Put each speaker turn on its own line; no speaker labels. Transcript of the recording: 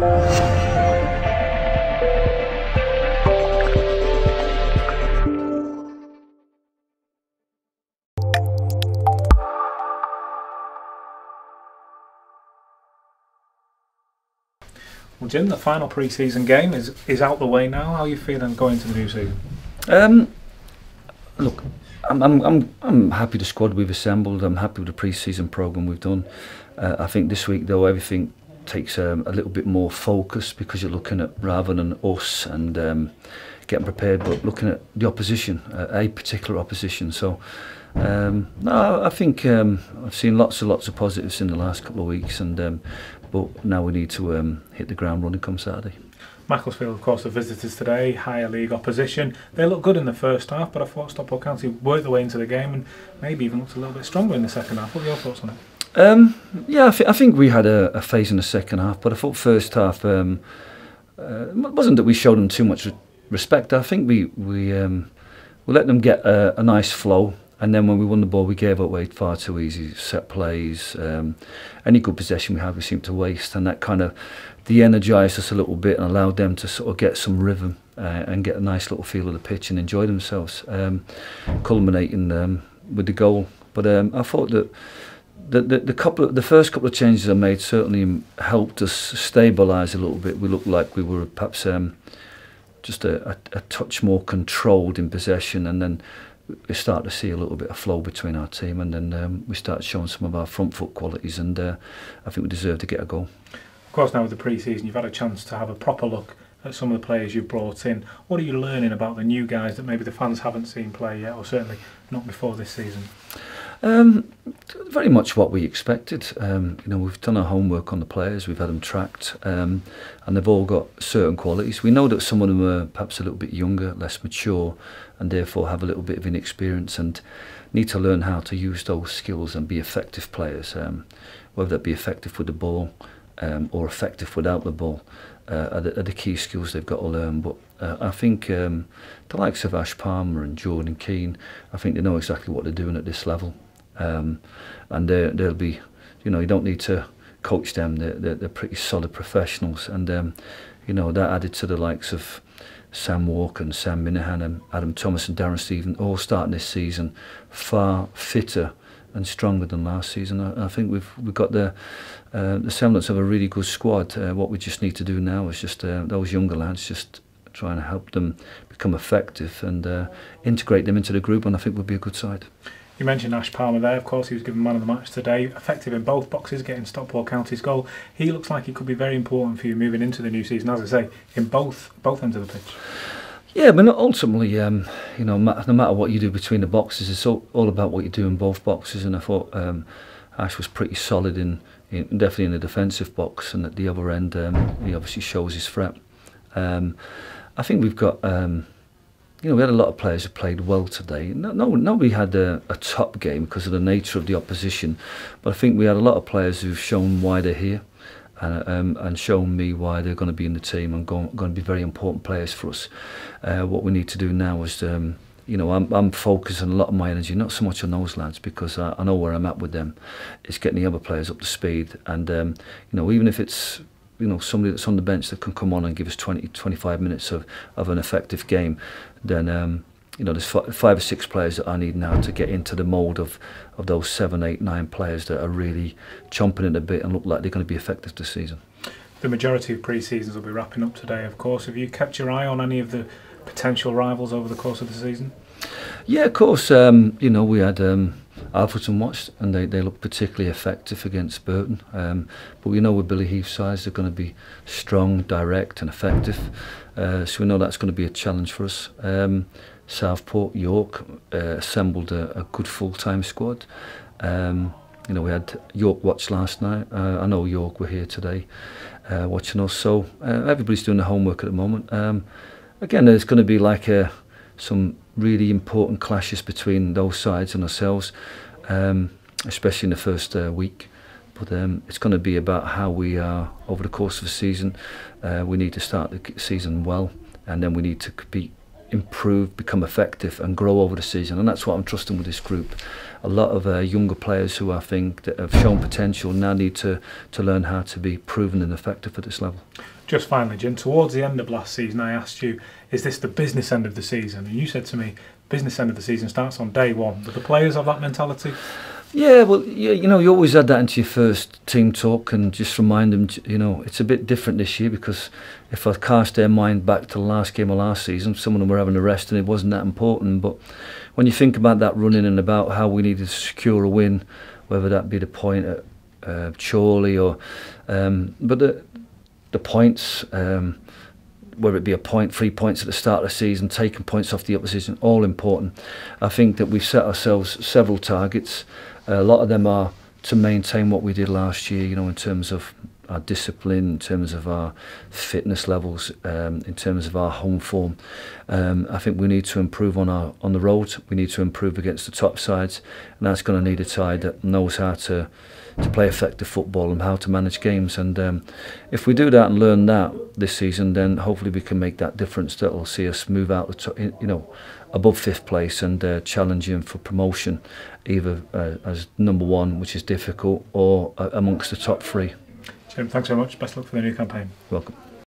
Well, Jim, the final pre-season game is out the way now. How are you feeling going into the new season?
Look, I'm happy with the squad we've assembled. I'm happy with the pre-season programme we've done. I think this week, though, everything takes a little bit more focus because you're looking at, rather than us and getting prepared, but looking at the opposition, a particular opposition. So, no, I think I've seen lots of positives in the last couple of weeks, and but now we need to hit the ground running come Saturday.
Macclesfield, of course, the visitors today, higher league opposition. They looked good in the first half, but I thought Stockport County worked their way into the game and maybe even looked a little bit stronger in the second half. What are your thoughts on it?
Yeah, I think we had a phase in the second half, but I thought first half it wasn't that we showed them too much respect. I think we let them get a nice flow. And then when we won the ball, we gave away far too easy set plays. Any good possession we had, we seemed to waste, and that kind of de-energised us a little bit and allowed them to sort of get some rhythm and get a nice little feel of the pitch and enjoy themselves, culminating with the goal. But I thought that the first couple of changes I made certainly helped us stabilise a little bit. We looked like we were perhaps just a touch more controlled in possession, and then we start to see a little bit of flow between our team, and then we start showing some of our front foot qualities, and I think we deserve to get a goal.
Of course, now with the pre-season, you've had a chance to have a proper look at some of the players you've brought in. What are you learning about the new guys that maybe the fans haven't seen play yet, or certainly not before this season?
Very much what we expected. We've done our homework on the players, we've had them tracked, and they've all got certain qualities. We know that some of them are perhaps a little bit younger, less mature, and therefore have a little bit of inexperience and need to learn how to use those skills and be effective players, whether that be effective with the ball or effective without the ball. Are the key skills they've got to learn. But I think the likes of Ash Palmer and Jordan Keane, I think they know exactly what they're doing at this level. And they'll be, you don't need to coach them. They're pretty solid professionals, and that added to the likes of Sam Walker and Sam Minahan and Adam Thomas and Darren Stephen, all starting this season far fitter and stronger than last season. I think we've got the semblance of a really good squad. What we just need to do now is just those younger lads, just trying to help them become effective and integrate them into the group, and I think we'll be a good side.
You mentioned Ash Palmer there. Of course, he was given man of the match today. Effective in both boxes, getting Stockport County's goal. He looks like he could be very important for you moving into the new season, as I say, in both ends of the pitch.
Yeah, but ultimately, no matter what you do between the boxes, it's all about what you do in both boxes. And I thought Ash was pretty solid in definitely in the defensive box, and at the other end, he obviously shows his threat. I think we've got. We had a lot of players who played well today. Nobody had a top game because of the nature of the opposition, but I think we had a lot of players who've shown why they're here, and shown me why they're going to be in the team and going to be very important players for us. What we need to do now is, I'm focusing a lot of my energy, not so much on those lads, because I know where I'm at with them. It's getting the other players up to speed, and even if it's somebody that's on the bench that can come on and give us 20-25 minutes of an effective game, then there's 5 or 6 players that I need now to get into the mould of those 7, 8, 9 players that are really chomping at a bit and look like they're going to be effective this season. The
majority of pre-seasons will be wrapping up today, of course. Have you kept your eye on any of the potential rivals over the course of the season?
Yeah, of course. We had Alfreton watched, and they looked particularly effective against Burton. But we know with Billy Heath's sides, they're going to be strong, direct and effective. So we know that's going to be a challenge for us. Southport, York assembled a good full-time squad. We had York watch last night. I know York were here today watching us. So everybody's doing the homework at the moment. Again, there's going to be like some really important clashes between those sides and ourselves, especially in the first week. But it's going to be about how we are over the course of the season. We need to start the season well, and then we need to compete improve, become effective and grow over the season, and that's what I'm trusting with this group. A lot of younger players who I think that have shown potential now need to learn how to be proven and effective at this level.
Just finally, Jim, towards the end of last season I asked you, is this the business end of the season? And you said to me, business end of the season starts on day one. Do the players have that mentality?
Yeah, well, you know, you always add that into your first team talk and just remind them, you know, it's a bit different this year, because if I cast their mind back to the last game of last season, some of them were having a rest and it wasn't that important. But when you think about that running and about how we needed to secure a win, whether that be the point at Chorley or... but the points... whether it be a point, 3 points at the start of the season, taking points off the opposition, all important. I think that we've set ourselves several targets. A lot of them are to maintain what we did last year, you know, in terms of our discipline, in terms of our fitness levels, in terms of our home form. I think we need to improve on the road. We need to improve against the top sides, and that's going to need a side that knows how to play effective football and how to manage games. And if we do that and learn that this season, then hopefully we can make that difference that will see us move out the top, you know, above 5th place and challenging for promotion, either as number 1, which is difficult, or amongst the top 3.
Jim, thanks very much. Best luck for the new campaign.
Welcome.